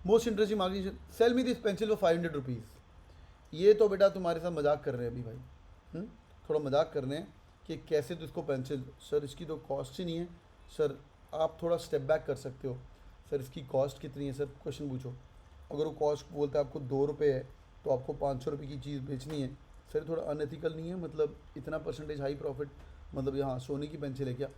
Most interesting marketing, cell me this pencil for 500 rupees. ये तो बेटा तुम्हारे साथ मजाक कर रहे हैं अभी भाई, थोड़ा मजाक कर रहे हैं कि कैसे तो इसको पेंसिल, सर इसकी तो कॉस्ट ही नहीं है सर, आप थोड़ा स्टेप बैक कर सकते हो, सर इसकी कॉस्ट कितनी है सर, क्वेश्चन पूछो। अगर वो कॉस्ट बोलता है आपको 2 रुपये है तो आपको 500 रुपये की चीज़ बेचनी है, सर थोड़ा अनएथिकल नहीं है, मतलब इतना परसेंटेज हाई प्रॉफिट, मतलब यहाँ सोने की पेंसिल है क्या,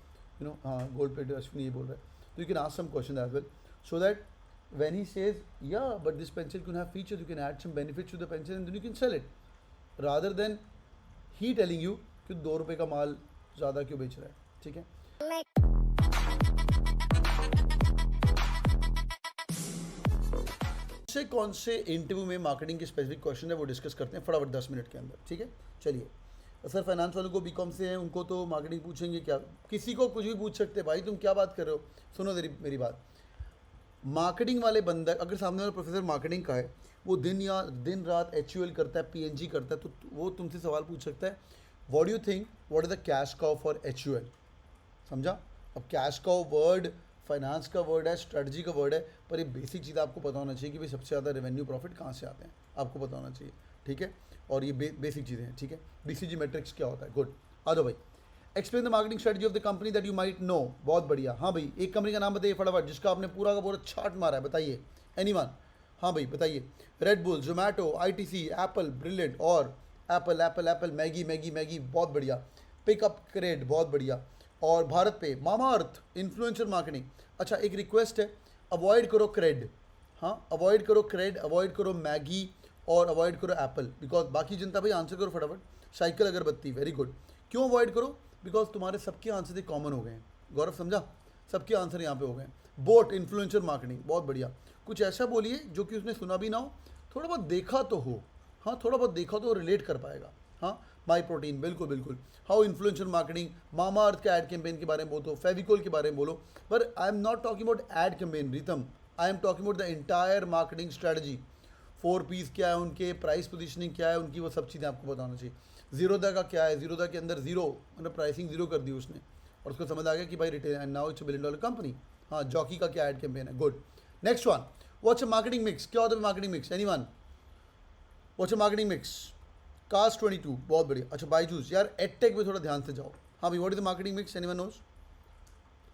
हाँ गोल्ड प्लेटेड, अश्विनी ये बोल रहा है। तो you can ask some question as well, so that when he says yeah but this pencil can have features, you can add some benefits to the pencil and then you can sell it, rather than he telling you कि 2 रुपये का माल ज़्यादा क्यों बेच रहा है। ठीक है, कौन से इंटरव्यू में मार्केटिंग के स्पेसिफिक क्वेश्चन है वो डिस्कस करते हैं फटाफट 10 मिनट के अंदर। ठीक है, चलिए। सर फाइनेंस वालों को बीकॉम से हैं उनको तो मार्केटिंग पूछेंगे क्या, किसी को कुछ भी पूछ सकते हैं भाई, तुम क्या बात कर रहे हो। सुनो मेरी बात, मार्केटिंग वाले बंदा अगर सामने वाला प्रोफेसर मार्केटिंग का है, वो दिन रात HUL करता है, PNG करता है, तो वो तुमसे सवाल पूछ सकता है what do you think what is the cash cow for HUL। समझा। अब कैश काउ वर्ड फाइनेंस का वर्ड है, स्ट्रेटजी का वर्ड है, पर ये बेसिक चीज़ आपको पता होना चाहिए कि भाई सबसे ज़्यादा रेवेन्यू प्रॉफिट कहाँ से आते हैं, आपको पता होना चाहिए। ठीक है, और ये बेसिक चीज़ें हैं। ठीक है, BCG मैट्रिक्स क्या होता है। गुड, आ जाओ भाई। Explain the marketing strategy of the company that you might know. बहुत बढ़िया। हाँ भाई, एक कंपनी का नाम बताइए फटाफट जिसका आपने पूरा का पूरा छाट मारा है, बताइए। एनीवन? हाँ भाई बताइए। Red bull, Zomato, ITC, Apple, brilliant, और एप्पल, मैगी, बहुत बढ़िया। पिकअप क्रेड, बहुत बढ़िया। और भारत पे, मामा अर्थ, इन्फ्लुएंसर मार्केटिंग। अच्छा एक रिक्वेस्ट है, अवॉइड करो क्रेड। हाँ, अवॉइड करो क्रेड, अवॉइड करो मैगी, और अवॉइड करो एप्पल, बिकॉज बाकी जनता भाई आंसर करो फटाफट। साइकिल, अगरबत्ती, वेरी गुड। क्यों अवॉइड करो? बिकॉज तुम्हारे सबके आंसर ही कॉमन हो गए हैं। गौरव समझा, सबके आंसर यहाँ पे हो गए हैं। बोट, इन्फ्लुएंसर मार्केटिंग, बहुत बढ़िया। कुछ ऐसा बोलिए जो कि उसने सुना भी ना हो, थोड़ा बहुत देखा तो हो। हाँ, थोड़ा बहुत देखा तो रिलेट कर पाएगा। हाँ, माई प्रोटीन, बिल्कुल। हाउ इन्फ्लुएंसर मार्केटिंग, मामा अर्थ के एड कैंपेन के बारे में बोलो, फेविकोल के बारे में बोलो। पर I am not talking about ad campaign Ritam, I am talking about the entire marketing strategy. 4 P's क्या है उनके, प्राइस पोजीशनिंग क्या है उनकी, वो सब चीज़ें आपको बताना चाहिए। जीरोदा का क्या है, जीरोदा के अंदर जीरो, मतलब प्राइसिंग जीरो कर दी उसने, और उसको समझ आ गया कि भाई retail and now it's $1 billion company. हाँ, जॉकी का क्या एड कैंपेन है। Good, next one. What's a marketing mix, क्या होता है marketing mix, anyone? What's a marketing mix? Cost 22, बहुत बढ़िया। अच्छा बाईजूस, यार एडटेक में थोड़ा ध्यान से जाओ। हाँ भाई, what is the marketing mix, anyone knows?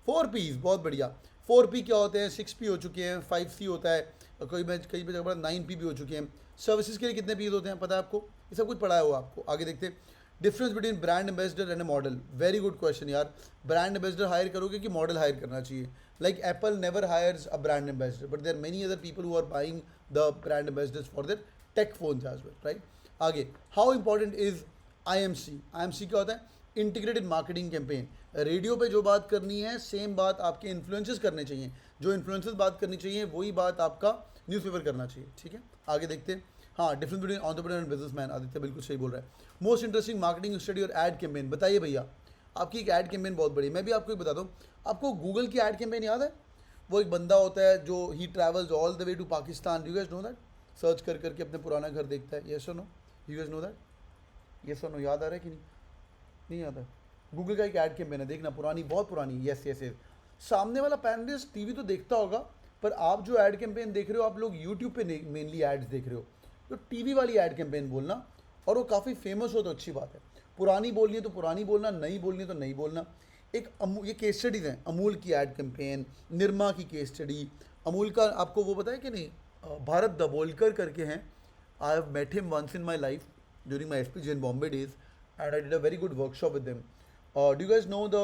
4 P's, बहुत बढ़िया। 4 P क्या होते हैं? 6 P हो चुके हैं, 5 C होता है, कई जगह 9 P भी हो चुके हैं। सर्विसेज के लिए कितने पीस होते हैं पता है आपको? ये सब कुछ पढ़ाया हुआ आपको। आगे देखते हैं। Difference between brand ambassador and a model, very good question यार। ब्रांड एम्बेसडर हायर करोगे कि मॉडल हायर करना चाहिए? Like Apple never hires a brand ambassador, but there many other people who are buying the brand ambassadors for their tech phones as well, right? आगे, how important is IMC क्या होता है? Integrated marketing campaign. Radio पे जो बात करनी है same बात आपके इन्फ्लुएंसर्स करने चाहिए, जो इन्फ्लुएंसर्स बात करनी चाहिए वही बात आपका न्यूज़पेपर करना चाहिए। ठीक है, आगे देखते हैं। हाँ, difference between entrepreneur and businessman, Aditya बिल्कुल सही बोल रहा है। मोस्ट इंटरेस्टिंग मार्केटिंग स्टडी और एड कैंपेन, बताइए भैया। आपकी एक एड कैंपेन बहुत बड़ी, मैं भी आपको एक बताता हूँ। आपको गूगल की एड कैंपेन याद है? वो एक बंदा होता है जो he travels all the way to Pakistan, you guys know that? Search करके अपने पुराना घर देखता है। यस और no? You guys know that? Yes और नो? याद आ रहा है कि नहीं याद है? गूगल का एक ऐड कैंपेन है, देखना, पुरानी, बहुत पुरानी। Yes yes yes. सामने वाला पैनलिस्ट टीवी तो देखता होगा, पर आप जो ऐड कैंपेन देख रहे हो, आप लोग यूट्यूब पे मेनली एड्स देख रहे हो, तो टीवी वाली ऐड कैंपेन बोलना, और वो काफ़ी फेमस हो तो अच्छी बात है। पुरानी बोलनी है तो पुरानी बोलना, नई बोलनी है तो नई बोलना। एक ये केस स्टडीज़ हैं, अमूल की ऐड कैंपेन, निरमा की केस स्टडी। अमूल का आपको वो पता है कि नहीं? भारत दबोलकर करके हैं। I have met him once in my life during my SPG in Bombay days, and I did a very good workshop with them. Do you guys know the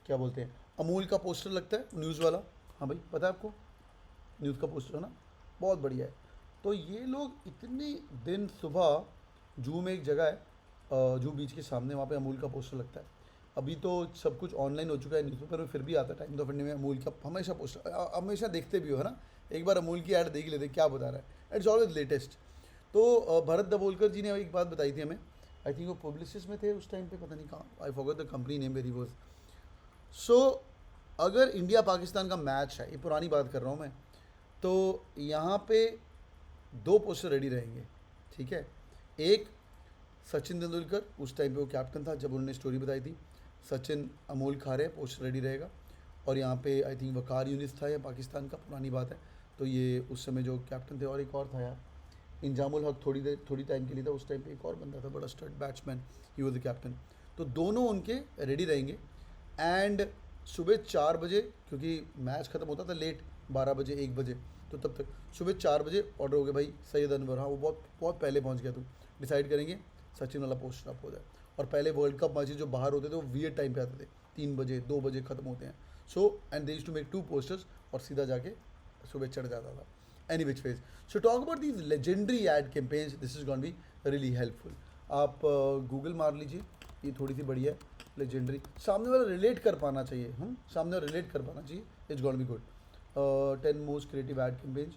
क्या बोलते हैं, अमूल का पोस्टर लगता है न्यूज़ वाला? हाँ भाई, पता है आपको? न्यूज़ का पोस्टर है ना, बहुत बढ़िया है। तो ये लोग इतने दिन सुबह, जू में एक जगह है, जू बीच के सामने, वहाँ पे अमूल का पोस्टर लगता है। अभी तो सब कुछ ऑनलाइन हो चुका है, न्यूज़पेपर में फिर भी आता है। टाइम्स ऑफ इंडिया में अमूल का हमेशा पोस्टर, हमेशा देखते भी हो है ना? एक बार अमूल की ऐड देख लेते क्या बता रहा है, इट्स ऑलवेज लेटेस्ट। तो भरत दबोलकर जी ने एक बात बताई थी हमें, आई थिंक वो पब्लिसिस्ट में थे उस टाइम पे, पता नहीं कहाँ, I forgot the company name very was. सो अगर इंडिया पाकिस्तान का मैच है, ये पुरानी बात कर रहा हूँ मैं, तो यहाँ पे 2 पोस्टर रेडी रहेंगे। ठीक है, एक सचिन तेंदुलकर, उस टाइम पे वो कैप्टन था जब उन्होंने स्टोरी बताई थी, सचिन अमूल खा रहे, पोस्टर रेडी रहेगा। और यहाँ पे आई थिंक वकार यूनिस था, या पाकिस्तान का, पुरानी बात है। तो ये उस समय जो कैप्टन थे, और एक और था यार, इंजामुल हक थोड़ी टाइम के लिए था, उस टाइम पे एक और बंदा था बड़ा stud batsman, he was the captain. तो दोनों उनके रेडी रहेंगे। एंड सुबह 4 बजे, क्योंकि मैच ख़त्म होता था लेट, 12 बजे 1 बजे, तो तब तक सुबह 4 बजे ऑर्डर हो गया भाई सैयद अनवर, हाँ वो बहुत बहुत पहले पहुँच गया, तू डिसाइड करेंगे सचिन वाला पोस्ट अप हो जाए। और पहले वर्ल्ड कप मैचेस जो बाहर होते थे वो वियर्ड टाइम पे आते थे, 3 बजे 2 बजे ख़त्म होते हैं। So and they used to make 2 posters और सीधा जाके सुबह चढ़ जाता था। Any which phase, so talk about these legendary ad campaigns, this is gonna really helpful. आप गूगल मार लीजिए, ये थोड़ी सी बढ़िया है, लेजेंडरी, सामने वाला रिलेट कर पाना चाहिए, सामने वाला रिलेट कर पाना चाहिए, it's gonna be good. 10 most creative ad campaigns,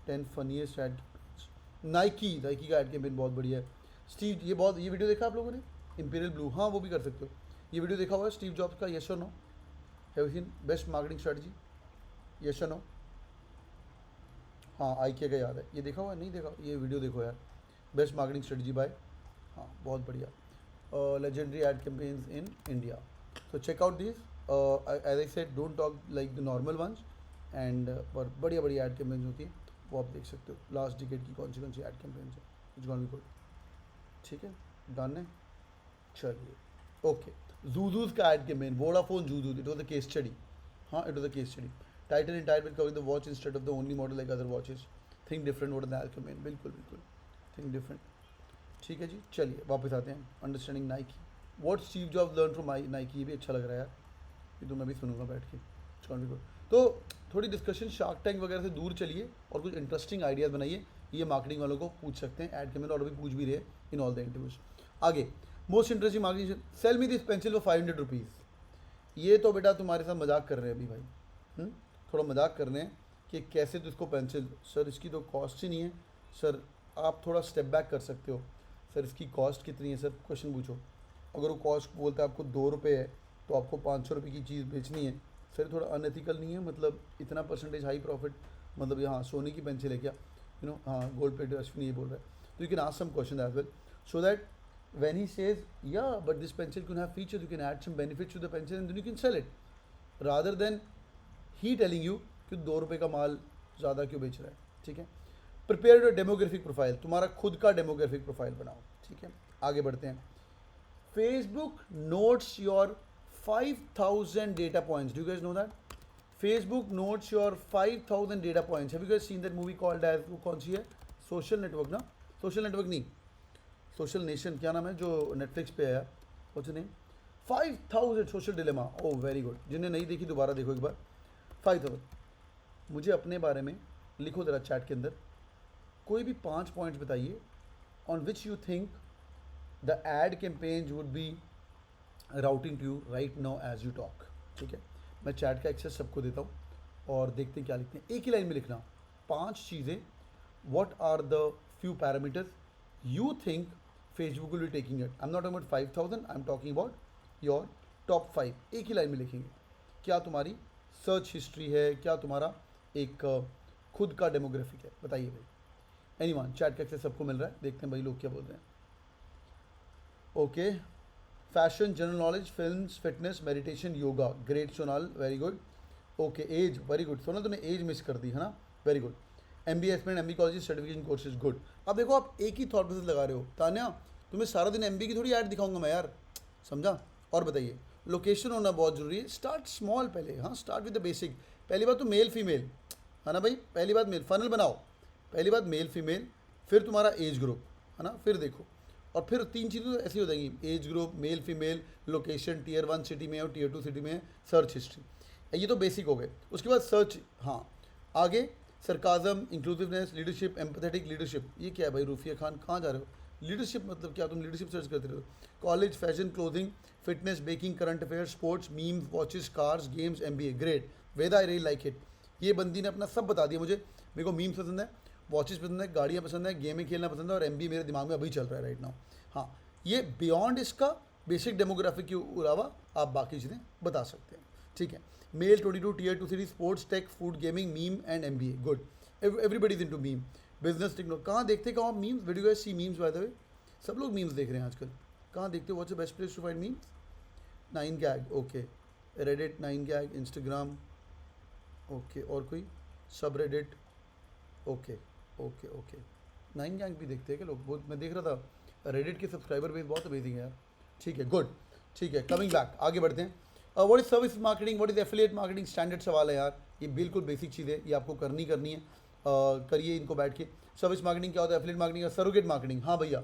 10 funniest ad campaigns. Nike का एड कैंपेन बहुत बढ़िया है। स्टीव, ये वीडियो देखा आप लोगों ने, इंपीरियल ब्लू, हाँ वो भी कर सकते हो। ये वीडियो देखा हुआ है स्टीव जॉब्स का, यस और no? Have you seen best marketing strategy, yes और नो? हाँ आईकिया का याद है, ये देखा हुआ है? नहीं देखा, ये वीडियो देखो यार, बेस्ट मार्केटिंग स्ट्रेटजी बाय, हाँ बहुत बढ़िया, legendary ad campaigns in India. So check out this, as I said don't talk like the normal ones, and पर बढ़िया बढ़िया एड कैंपेन्स होती हैं, वो आप देख सकते हो। लास्ट डिकेड की कौन सी एड कैंपेन्स है, इट्स गोना बी गुड। ठीक है, डन है, चलिए ओके। जूजूज का ad campaign, Vodafone Zoozoos, it was the case study, हाँ it was the case study. Titan in tight will cover the watch instead of the only model like other watches, think different what the ad campaign, बिल्कुल बिल्कुल think different. ठीक है जी, चलिए वापस आते हैं, understanding Nike, what Steve jobs learn from Nike, ये भी अच्छा लग रहा है यार, ये तो मैं भी सुनूंगा बैठ के, चल गुड। तो थोड़ी डिस्कशन शार्क टैंक वगैरह से दूर चलिए और कुछ इंटरेस्टिंग आइडियाज़ बनाइए, ये मार्केटिंग वालों को पूछ सकते हैं, एड कैंपेन और भी पूछ भी रहे इन ऑल द इंटरव्यूज। आगे, most interesting marketing, cell me this pencil for 500 rupees. ये तो बेटा तुम्हारे साथ मजाक कर रहे हैं अभी भाई, थोड़ा मजाक कर रहे हैं कि कैसे तो इसको पेंसिल, सर इसकी तो कॉस्ट ही नहीं है, सर आप थोड़ा स्टेप बैक कर सकते हो, सर इसकी कॉस्ट कितनी है, सर क्वेश्चन पूछो। अगर वो कॉस्ट बोलता है आपको 2 रुपये है, तो आपको 500 रुपये की चीज़ बेचनी है, सर थोड़ा अनएथिकल नहीं है, मतलब इतना परसेंटेज हाई प्रॉफिट, मतलब यहाँ सोने की पेंसिल है क्या, हाँ गोल्ड प्लेटेड, अश्विनी ये बोल रहा है। तो you can ask some question as well, so that when he says yeah but this pencil can have features, you can add some benefits to the pencil and then you can sell it, rather than he telling you कि 2 रुपये का माल ज़्यादा क्यों बेच रहा है। ठीक है, प्रिपेयर योर डेमोग्राफिक प्रोफाइल, तुम्हारा खुद का डेमोग्राफिक प्रोफाइल बनाओ। ठीक है, आगे बढ़ते हैं। Facebook notes your 5000 data points, do you guys know that? Facebook notes your 5000 data points, have you guys seen that movie called as, वो कौन सी है, सोशल नेटवर्क ना, सोशल नेटवर्क नहीं, सोशल नेशन, क्या नाम है जो नेटफ्लिक्स पे आया, what's name, 5000 social dilemma, oh very good, जिन्हें नहीं देखी दोबारा देखो एक बार। 5000, मुझे अपने बारे में लिखो ज़रा चैट के अंदर, कोई भी 5 पॉइंट्स बताइए on which you think the ad campaigns would be routing to you right now as you talk. ठीक है, मैं चैट का एक्सेस सबको देता हूँ और देखते हैं क्या लिखते हैं। एक ही लाइन में लिखना 5 चीज़ें, what are the few parameters you think Facebook will be taking it. I'm not talking about 5000, I'm talking about your top 5, एक ही लाइन में लिखेंगे। क्या तुम्हारी सर्च हिस्ट्री है, क्या तुम्हारा एक खुद का डेमोग्राफिक है, बताइए भाई। एनीवन, चैट का एक्सेस सबको मिल रहा है, देखते हैं भाई लोग क्या बोल रहे हैं। Okay, fashion, general knowledge, films, fitness, meditation, yoga, great Sonal, very good. Okay, as, very good Sonal, तूने एज मिस कर दी है ना, very good. MBA aspirant, MBA college, certification courses, good. अब देखो आप एक ही थॉट प्रोसेस लगा रहे हो, तान्या तुम्हें सारा दिन MBA की थोड़ी ऐड दिखाऊंगा मैं यार, समझा। और बताइए, लोकेशन होना बहुत जरूरी है, स्टार्ट स्मॉल पहले, हाँ स्टार्ट विद द बेसिक। पहली बात तो मेल फीमेल है ना भाई, पहली बात मेल, फनल बनाओ, पहली बात मेल फीमेल, फिर तुम्हारा एज ग्रुप है ना, फिर देखो, और फिर 3 चीज़ें तो ऐसी हो जाएंगी, age group, male female, location, Tier 1 city में और Tier 2 सिटी में, सर्च हिस्ट्री, ये तो बेसिक हो गए। उसके बाद सर्च, हाँ आगे sarcasm, inclusiveness, leadership, empathetic leadership, ये क्या है भाई रूफिया खान, कहाँ जा रहे हो? लीडरशिप मतलब क्या, तुम लीडरशिप सर्च करते रहो? College, fashion, clothing, fitness, baking, current affair, sports, memes, watches, cars, games, MBA, great. Veda, I really like it, ये बंदी ने अपना सब बता दिया मुझे। मेरे को मीम्स पसंद है, वॉचेस पसंद है, गाड़ियाँ पसंद है, गेमें खेलना पसंद है, और MBA मेरे दिमाग में अभी चल रहा है राइट नाउ। हाँ, ये बियॉन्ड इसका बेसिक डेमोग्राफिक के अलावा आप बाकी चीज़ें बता सकते हैं। ठीक है, male 22, Tier 2 city, sports, tech, food, gaming, meme and MBA, good. Everybody is into meme, business, technology, कहाँ देखते कहाँ memes, video guys see memes by the way, सब लोग मीम्स देख रहे हैं आजकल, कहाँ देखते हो, what's the best place to find memes? 9gag, okay Reddit, 9gag, Instagram, okay, और कोई सब Reddit, okay okay okay. 9gag भी देखते हैं क्या लोग? बहुत मैं देख रहा था रेडिट के सब्सक्राइबर बेस बहुत अमेजिंग है यार। ठीक है, गुड, ठीक है, कमिंग बैक, आगे बढ़ते हैं। What is service marketing, what is affiliate marketing? Standard सवाल है यार, ये बिल्कुल बेसिक चीज़ है, ये आपको करनी है। करिए इनको बैठ के। सर्विस मार्केटिंग क्या होता है, एफिलिएट मार्केटिंग, सरोगेट मार्केटिंग। हाँ भैया,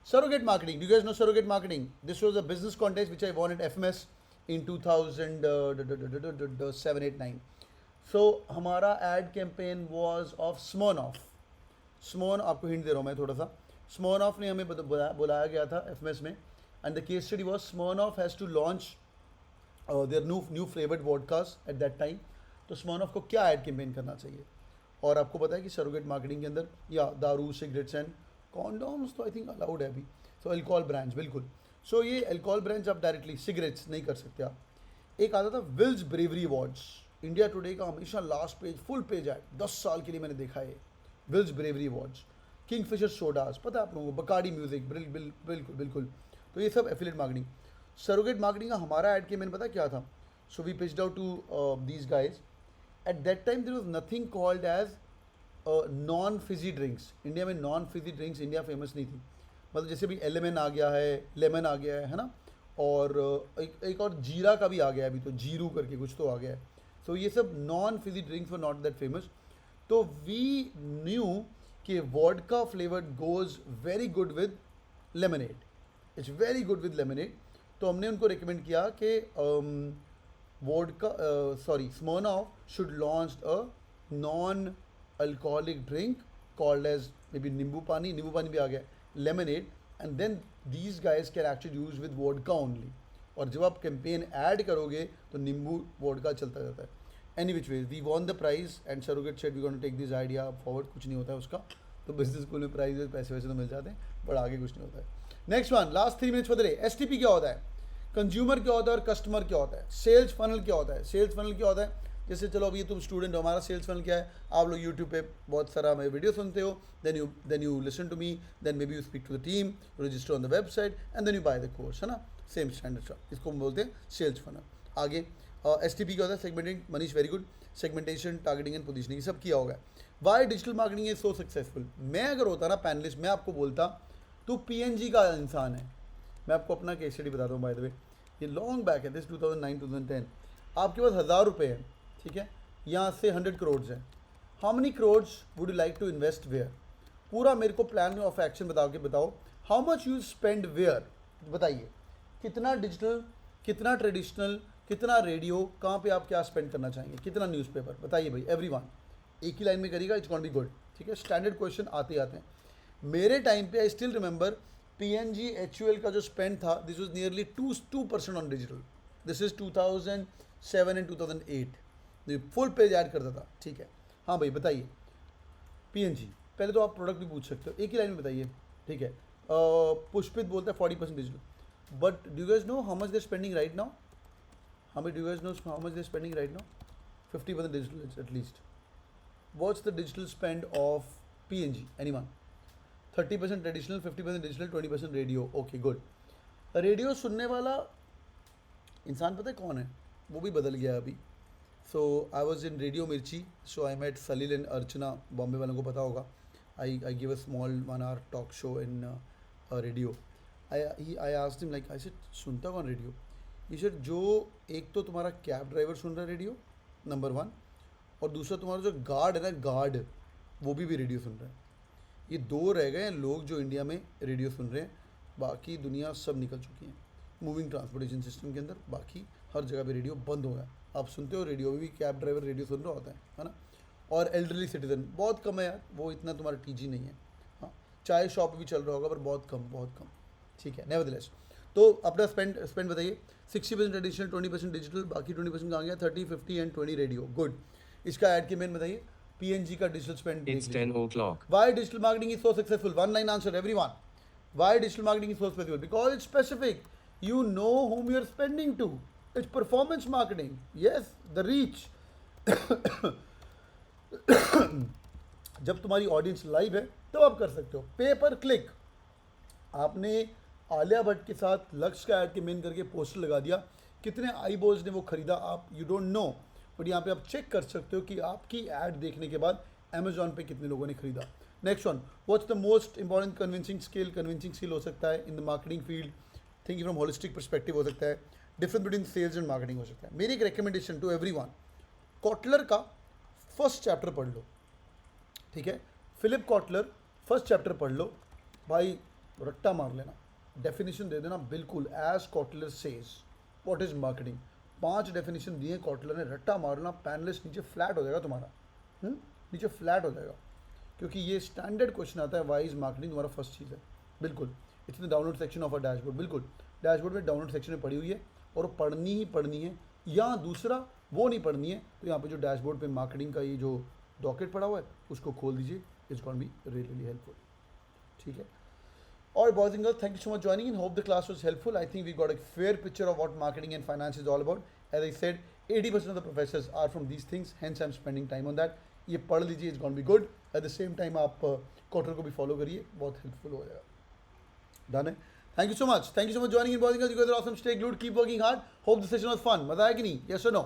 surrogate marketing. Do you guys know surrogate marketing? This was a business contest which I won at FMS in 2007, 8, 9. So हमारा ad campaign was of Smirnoff. आपको hint दे रहा हूँ मैं थोड़ा सा। Smirnoff ने हमें बुलाया गया था FMS में, and the case study was Smirnoff has to launch their new flavored vodkas at that time. तो Smirnoff को क्या ad campaign करना चाहिए? और आपको पता है कि surrogate marketing के अंदर या दारू, सिगरेट्स एंड कॉन्डोम्स तो आई थिंक अलाउड है अभी, सो अल्कोहल ब्रांड्स, बिल्कुल। सो ये अल्कोहल ब्रांड्स आप डायरेक्टली, सिगरेट्स नहीं कर सकते आप। एक आता था Wills brewery awards, India Today का हमेशा लास्ट पेज, फुल पेज है, 10 साल के लिए मैंने देखा है। Wills brewery awards, Kingfisher sodas, पता है आप लोगों को, बकाडी म्यूजिक, बिल्कुल बिल्कुल। तो ये सब एफिलिएट मार्केटिंग। सरोगेट मार्केटिंग का हमारा ऐड के मैंने पता क्या था, so we pitched out to these guys. At that time there was nothing called as non fizzy drinks. India में non fizzy drinks India famous नहीं थी, मतलब जैसे भी एलेमन आ गया है, लेमन आ गया है ना, और एक और जीरा का भी आ गया है अभी, तो जीरू करके कुछ तो आ गया है। सो ये सब non fizzy drinks were not that famous. तो वी न्यू कि vodka flavoured goes very good with lemonade, it's very good with lemonade. तो हमने उनको रिकमेंड किया कि Smirnoff should launch a non alcoholic drink called as maybe nimbu pani भी आ गया, lemonade, and then these guys can actually use with vodka only. और जब आप कैंपेन ऐड करोगे तो नींबू वोडका चलता जाता है। Any which ways we won the prize and surrogate said we gonna take this idea forward. कुछ नहीं होता है उसका, तो बिजनेस स्कूल में प्राइज पैसे वैसे तो मिल जाते हैं, बट आगे कुछ नहीं होता है। नेक्स्ट वन, लास्ट 3 मिनट्स बदले। STP क्या होता है, कंज्यूमर क्या होता है और कस्टमर क्या होता है, सेल्स फनल क्या होता है। सेल्स फनल क्या होता है, जैसे चलो अभी तुम स्टूडेंट हो, हमारा सेल्स फनल क्या है, आप लोग यूट्यूब पे बहुत सारा मेरे वीडियो सुनते हो, then you listen to me, then maybe you speak to the team, register on the website and then you buy the course, है ना, सेम स्टैंडर्ड सा, इसको हम बोलते हैं सेल्स फनल। आगे STP क्या होता है, segmenting, Manish very good, segmentation, targeting and positioning, सब किया होगा। Why digital marketing is so successful. मैं अगर होता ना पैनलिस्ट, मैं आपको बोलता तो PNG का इंसान है। मैं आपको अपना केस स्टडी बताता हूँ बाय द वे, ये लॉन्ग बैक है, दिस 2009-2010। आपके पास 1000 रुपये है, ठीक है, यहाँ से 100 करोड़ है। How many crore would you like to invest where? पूरा मेरे को प्लान ऑफ एक्शन बताओ। How much you spend where, बताइए, कितना डिजिटल, कितना ट्रेडिशनल, कितना रेडियो, कहाँ पे आप क्या स्पेंड करना चाहेंगे, कितना न्यूज़पेपर, बताइए भाई एवरीवन। एक ही लाइन में करिएगा, इट्स गोना बी गुड, ठीक है। स्टैंडर्ड क्वेश्चन आते हैं। मेरे टाइम पे I still remember PNG HUL का जो स्पेंड था, this was nearly 2% on digital. This is 2007 and 2008। Full page add करता था, ठीक है। हाँ भाई बताइए, PNG, पहले तो आप प्रोडक्ट भी पूछ सकते हो, एक ही लाइन में बताइए, ठीक है। पुष्पित बोलता है 40% digital, but do you guys know how much they spending right now? How many do you guys know how much they're spending right now? 50% digital at least. What's the digital spend of PNG? Anyone? 30% traditional, 50% digital, 20% radio. Okay, good. Radio सुनने वाला इंसान पता है कौन है? वो भी बदल गया अभी। So I was in Radio Mirchi, so I met Salil and Archana. Bombay वालों को पता होगा। I gave a small 1-hour talk show in radio. I asked him, like, I said, सुनता कौन रेडियो? ये सर जो एक तो तुम्हारा कैब ड्राइवर सुन रहा है रेडियो, नंबर 1, और दूसरा तुम्हारा जो गार्ड है ना, गार्ड, वो भी रेडियो सुन रहा है। ये 2 रह गए हैं लोग जो इंडिया में रेडियो सुन रहे हैं, बाकी दुनिया सब निकल चुकी है मूविंग ट्रांसपोर्टेशन सिस्टम के अंदर। बाकी हर जगह पे रेडियो बंद हो गया। आप सुनते हो रेडियो, भी कैब ड्राइवर रेडियो सुन रहा होता है ना। और एल्डरली सिटीजन बहुत कम है यार, वो इतना तुम्हारा TG नहीं है। हाँ, चाय शॉप भी चल रहा होगा पर बहुत कम, ठीक है। नेवरदलेस, तो अपना स्पेंड बताइए। 60% ट्रेडिशनल, 20% डिजिटल, बाकी 20% कहाँ गया? 30, 50 एंड 20 रेडियो। गुड। इसका ऐड के मेन बताइए, PNG का digital spend. It's 10 o'clock. Why digital marketing is so successful? One line answer, everyone. Why digital marketing is so successful? Because it's specific. You know whom you're spending to. It's performance marketing. Yes, the reach. जब तुम्हारी audience live है तब आप कर सकते हो। पे पर क्लिक, आपने आलिया भट्ट के साथ लक्ष्य का ऐड के मेन करके पोस्टर लगा दिया कितने आई बॉल्स ने वो खरीदा आप यू डोंट नो, बट यहाँ पे आप चेक कर सकते हो कि आपकी ऐड देखने के बाद अमेजॉन पे कितने लोगों ने खरीदा। Next one, what's the most important convincing skill हो सकता है in the marketing field, thinking from holistic perspective हो सकता है, difference between sales and marketing हो सकता है। मेरी एक रिकमेंडेशन टू एवरीवन, कॉटलर का फर्स्ट चैप्टर पढ़ लो, ठीक है, फिलिप कॉटलर फर्स्ट चैप्टर पढ़ लो भाई, रट्टा मार लेना, डेफिनेशन दे देना बिल्कुल as Kotler says what is marketing. 5 definition दिए कॉटलर ने, रट्टा मारना, पैनलिस्ट नीचे फ्लैट हो जाएगा तुम्हारा, नीचे फ्लैट हो जाएगा, क्योंकि ये स्टैंडर्ड क्वेश्चन आता है वाई इज मार्केटिंग, तुम्हारा फर्स्ट चीज़ है। बिल्कुल it's in the download section of a dashboard, बिल्कुल डैशबोर्ड में डाउनलोड सेक्शन में पड़ी हुई है और पढ़नी ही पढ़नी है, या दूसरा वो नहीं पढ़नी है तो यहाँ पे जो डैशबोर्ड पे मार्केटिंग का ये जो डॉकेट पड़ा हुआ है उसको खोल दीजिए, it's going be really helpful, ठीक है। All right, boys and girls, thank you so much for joining in. Hope the class was helpful. I think we got a fair picture of what marketing and finance is all about. As I said, 80% of the professors are from these things, hence I'm spending time on that. ये पढ़ लीजिए, it's going to be good. At the same time, आप quarter को भी follow करिए, बहुत helpful हो जाएगा। डन है। Thank you so much. Thank you so much for joining in, boys and girls. You guys are awesome. Stay glued. Keep working hard. Hope the session was fun. मजा आया कि नहीं? Yes or no?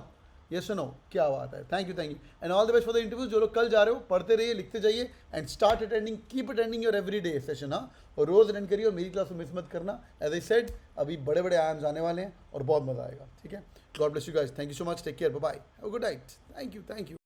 Yes or no? क्या बात है? Thank you. And all the best for the interviews. जो लोग कल जा रहे हो, पढ़ते रहिए, लिखते जाइए, and start attending, keep attending your everyday session, हाँ? और रोज अटेंड करिए और मेरी क्लास को मिस मत करना। As I said, अभी बड़े बड़े आयाम्स आने वाले हैं और बहुत मजा आएगा, ठीक है? God bless you guys. Thank you so much. Take care. Bye bye. Have a good night. Thank you.